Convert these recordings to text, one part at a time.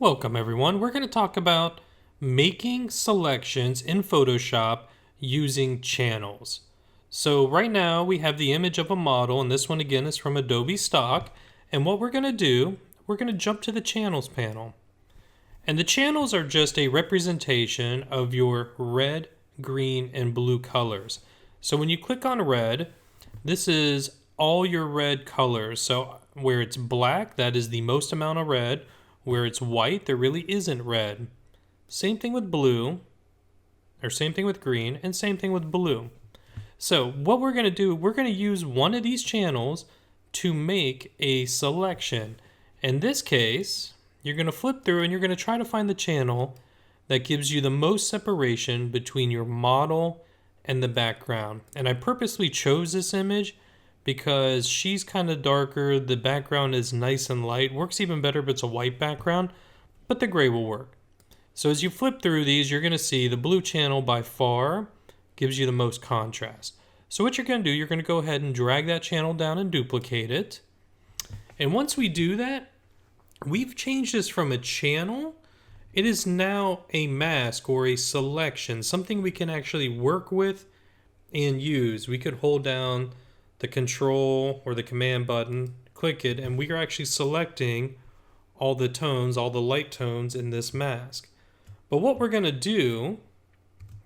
Welcome everyone. We're going to talk about making selections in Photoshop using channels. So right now we have the image of a model, and this one again is from Adobe Stock. And what we're going to do, we're going to jump to the channels panel. And the channels are just a representation of your red, green, and blue colors. So when you click on red, this is all your red colors. So where it's black, that is the most amount of red. Where it's white, there really isn't red. Same thing with blue, or same thing with green, and same thing with blue. So what we're going to do, we're going to use one of these channels to make a selection. In this case, you're going to flip through and you're going to try to find the channel that gives you the most separation between your model and the background. And I purposely chose this image because she's kind of darker, the background is nice and light. Works even better if it's a white background, but the gray will work. So as you flip through these, you're going to see the blue channel by far gives you the most contrast. So what you're going to do, you're going to go ahead and drag that channel down and duplicate it. And once we do that, we've changed this from a channel. It is now a mask or a selection, something we can actually work with and use. We could hold down the control or the command button, click it, and we are actually selecting all the tones, all the light tones in this mask. But what we're going to do,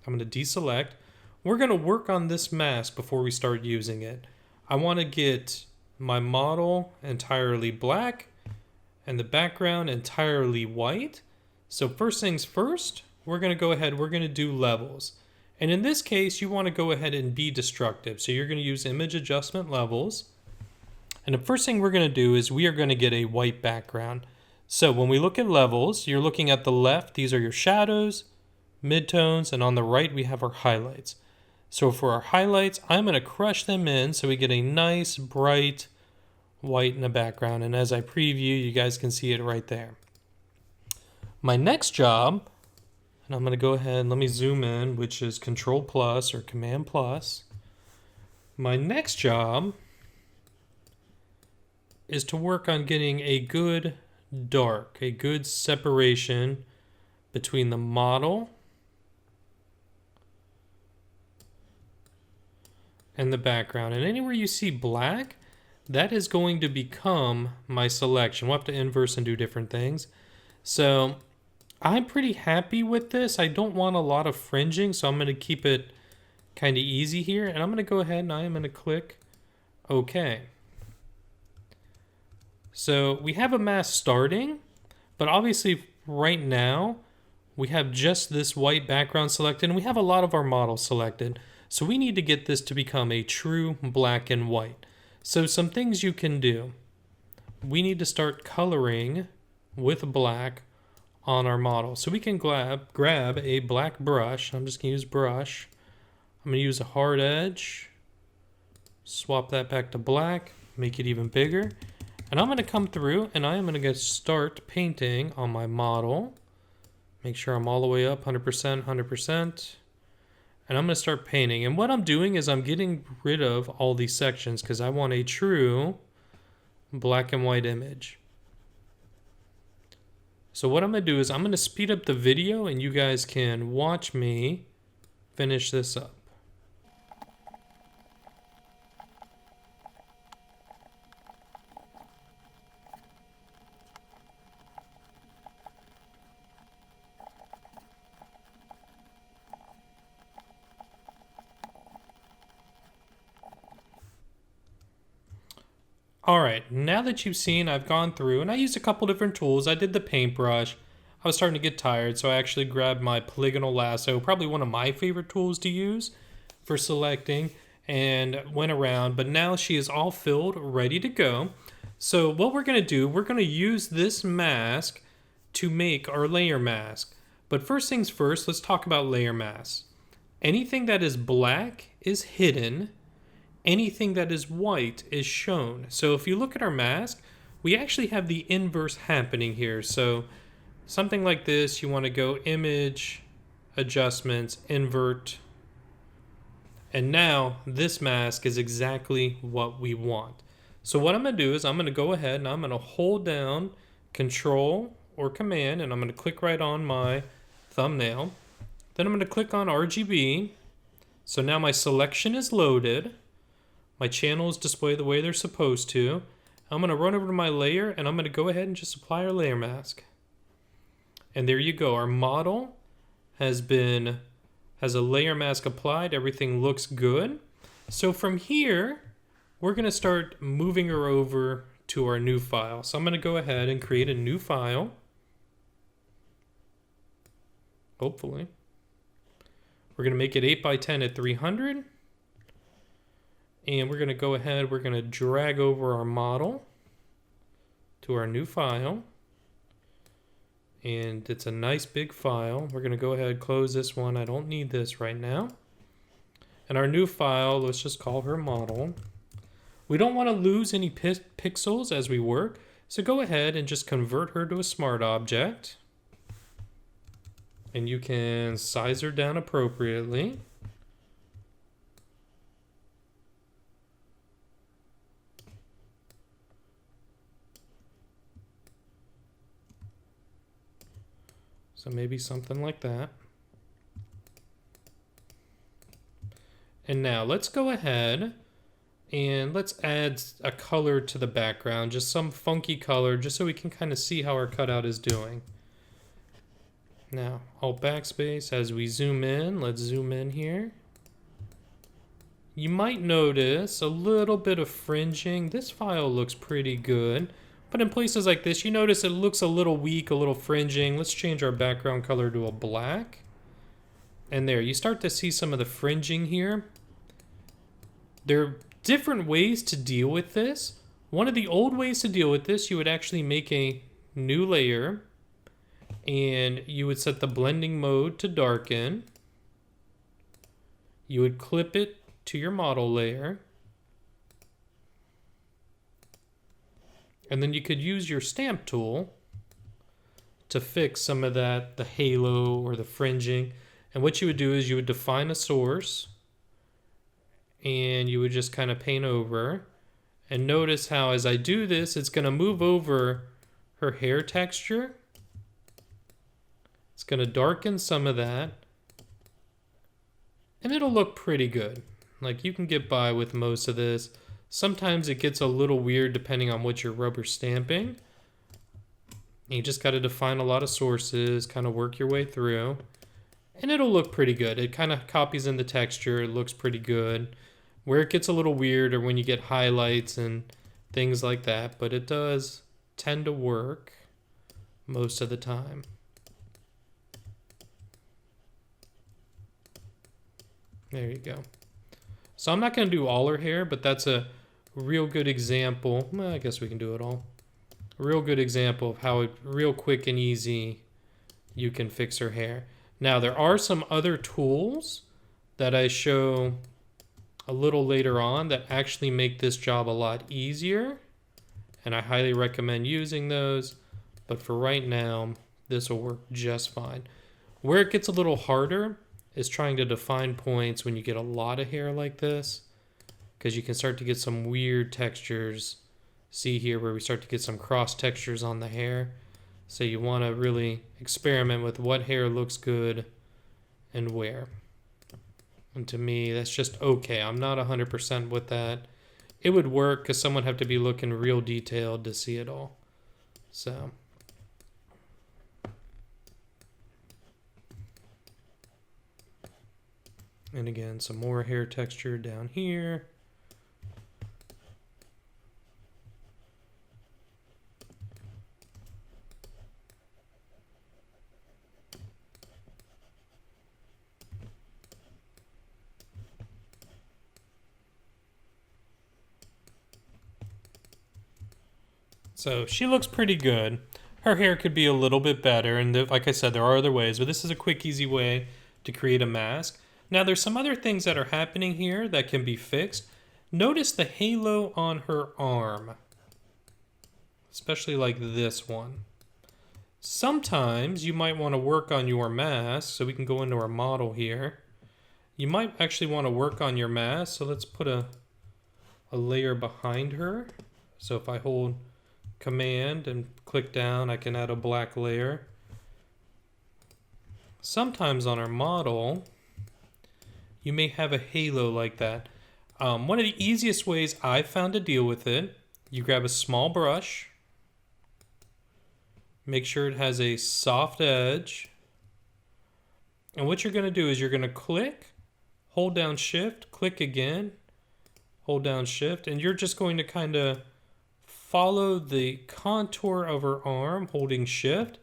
I'm going to deselect, we're going to work on this mask before we start using it. I want to get my model entirely black and the background entirely white. So first things first, we're going to go ahead, we're going to do levels. And in this case, you want to go ahead and be destructive. So you're going to use image adjustment levels. And the first thing we're going to do is we are going to get a white background. So when we look at levels, you're looking at the left, these are your shadows, midtones, and on the right we have our highlights. So for our highlights, I'm going to crush them in so we get a nice bright white in the background. And as I preview, you guys can see it right there. My next job, and I'm going to go ahead and let me zoom in, which is Control plus or Command plus. My next job is to work on getting a good dark, a good separation between the model and the background. And anywhere you see black, that is going to become my selection. We'll have to inverse and do different things. So I'm pretty happy with this. I don't want a lot of fringing, so I'm going to keep it kind of easy here. And I'm going to go ahead and I am going to click OK. So we have a mask starting, but obviously right now we have just this white background selected and we have a lot of our models selected. So we need to get this to become a true black and white. So some things you can do. We need to start coloring with black on our model. So we can grab a black brush. I'm just going to use brush. I'm going to use a hard edge. Swap that back to black. Make it even bigger. And I'm going to come through and I am going to start painting on my model. Make sure I'm all the way up 100%, 100%. And I'm going to start painting. And what I'm doing is I'm getting rid of all these sections because I want a true black and white image. So what I'm going to do is I'm going to speed up the video and you guys can watch me finish this up. Alright, now that you've seen, I've gone through and I used a couple different tools. I did the paintbrush. I was starting to get tired, so I actually grabbed my polygonal lasso, probably one of my favorite tools to use for selecting, and went around. But now she is all filled, ready to go. So what we're going to do, we're going to use this mask to make our layer mask. But first things first, let's talk about layer masks. Anything that is black is hidden. Anything that is white is shown. So if you look at our mask, we actually have the inverse happening here. So something like this, you want to go image, adjustments, invert. And now this mask is exactly what we want. So what I'm going to do is I'm going to go ahead and I'm going to hold down Control or Command, and I'm going to click right on my thumbnail. Then I'm going to click on RGB. So now my selection is loaded. My channels display the way they're supposed to. I'm going to run over to my layer, and I'm going to go ahead and just apply our layer mask. And there you go. Our model has a layer mask applied. Everything looks good. So from here, we're going to start moving her over to our new file. So I'm going to go ahead and create a new file. Hopefully. We're going to make it 8x10 at 300. And we're going to go ahead, we're going to drag over our model to our new file. And it's a nice big file. We're going to go ahead, close this one. I don't need this right now. And our new file, let's just call her model. We don't want to lose any pixels as we work. So go ahead and just convert her to a smart object. And you can size her down appropriately. So maybe something like that. And now let's go ahead and let's add a color to the background, just some funky color, just so we can kind of see how our cutout is doing. Now, Alt backspace as we zoom in. Let's zoom in here. You might notice a little bit of fringing. This file looks pretty good. But in places like this, you notice it looks a little weak, a little fringing. Let's change our background color to a black. And there, you start to see some of the fringing here. There are different ways to deal with this. One of the old ways to deal with this, you would actually make a new layer. And you would set the blending mode to darken. You would clip it to your model layer. And then you could use your stamp tool to fix some of that, the halo or the fringing. And what you would do is you would define a source and you would just kind of paint over. And notice how as I do this, it's going to move over her hair texture. It's going to darken some of that. And it'll look pretty good. Like you can get by with most of this. Sometimes it gets a little weird depending on what you're rubber stamping. You just got to define a lot of sources, kind of work your way through. And it'll look pretty good. It kind of copies in the texture. It looks pretty good. Where it gets a little weird are when you get highlights and things like that. But it does tend to work most of the time. There you go. So I'm not going to do all her hair, but that's a real good example. Well, I guess we can do it all. A real good example of how real quick and easy you can fix her hair. Now, there are some other tools that I show a little later on that actually make this job a lot easier. And I highly recommend using those. But for right now, this will work just fine. Where it gets a little harder is trying to define points when you get a lot of hair like this, because you can start to get some weird textures. See here where we start to get some cross textures on the hair. So you want to really experiment with what hair looks good and where. And to me, that's just okay. I'm not 100% with that. It would work because someone would have to be looking real detailed to see it all. So and again, some more hair texture down here. So she looks pretty good. Her hair could be a little bit better, and like I said, there are other ways, but this is a quick, easy way to create a mask. Now, there's some other things that are happening here that can be fixed. Notice the halo on her arm, especially like this one. Sometimes you might want to work on your mask, so we can go into our model here. You might actually want to work on your mask, so let's put a layer behind her. So if I hold Command and click down, I can add a black layer. Sometimes on our model, you may have a halo like that. One of the easiest ways I've found to deal with it, you grab a small brush, make sure it has a soft edge, and what you're going to do is you're going to click, hold down shift, click again, hold down shift, and you're just going to kind of follow the contour of her arm holding shift.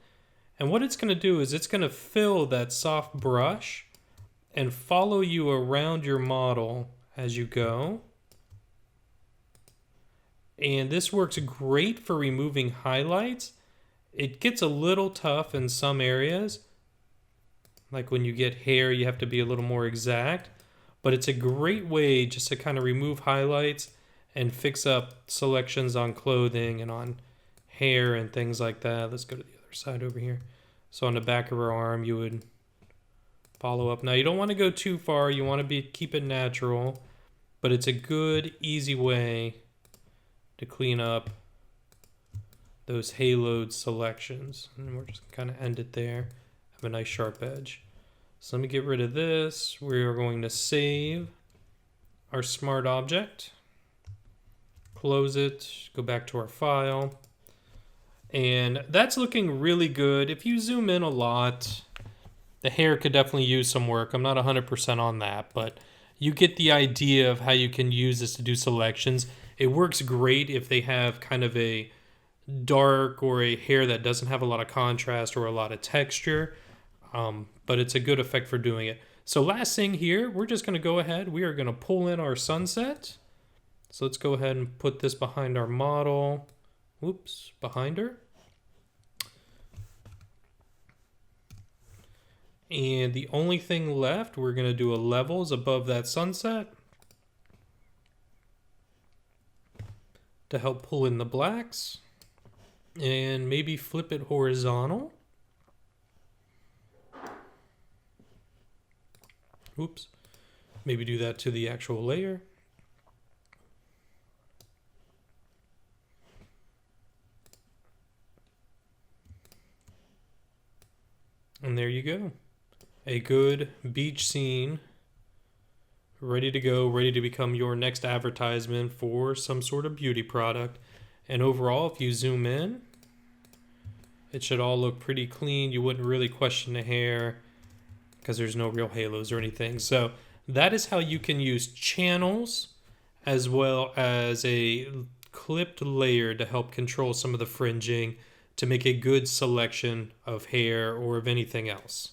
And what it's going to do is it's going to fill that soft brush and follow you around your model as you go. And this works great for removing highlights. It gets a little tough in some areas. Like when you get hair, you have to be a little more exact. But it's a great way just to kind of remove highlights and fix up selections on clothing and on hair and things like that. Let's go to the other side over here. So on the back of her arm, you would follow up. Now you don't want to go too far. You want to keep it natural, but it's a good, easy way to clean up those haloed selections. And we're just kind of end it there. Have a nice sharp edge. So let me get rid of this. We are going to save our smart object. Close it, go back to our file. And that's looking really good. If you zoom in a lot, the hair could definitely use some work. I'm not 100% on that, but you get the idea of how you can use this to do selections. It works great if they have kind of a dark or a hair that doesn't have a lot of contrast or a lot of texture, but it's a good effect for doing it. So last thing here, we're just going to go ahead. We are going to pull in our sunset. So let's go ahead and put this behind our model. Oops, behind her. And the only thing left, we're going to do a levels above that sunset to help pull in the blacks. And maybe flip it horizontal. Oops. Maybe do that to the actual layer. And there you go. A good beach scene ready to go, ready to become your next advertisement for some sort of beauty product. And overall, if you zoom in, it should all look pretty clean. You wouldn't really question the hair because there's no real halos or anything. So that is how you can use channels as well as a clipped layer to help control some of the fringing to make a good selection of hair or of anything else.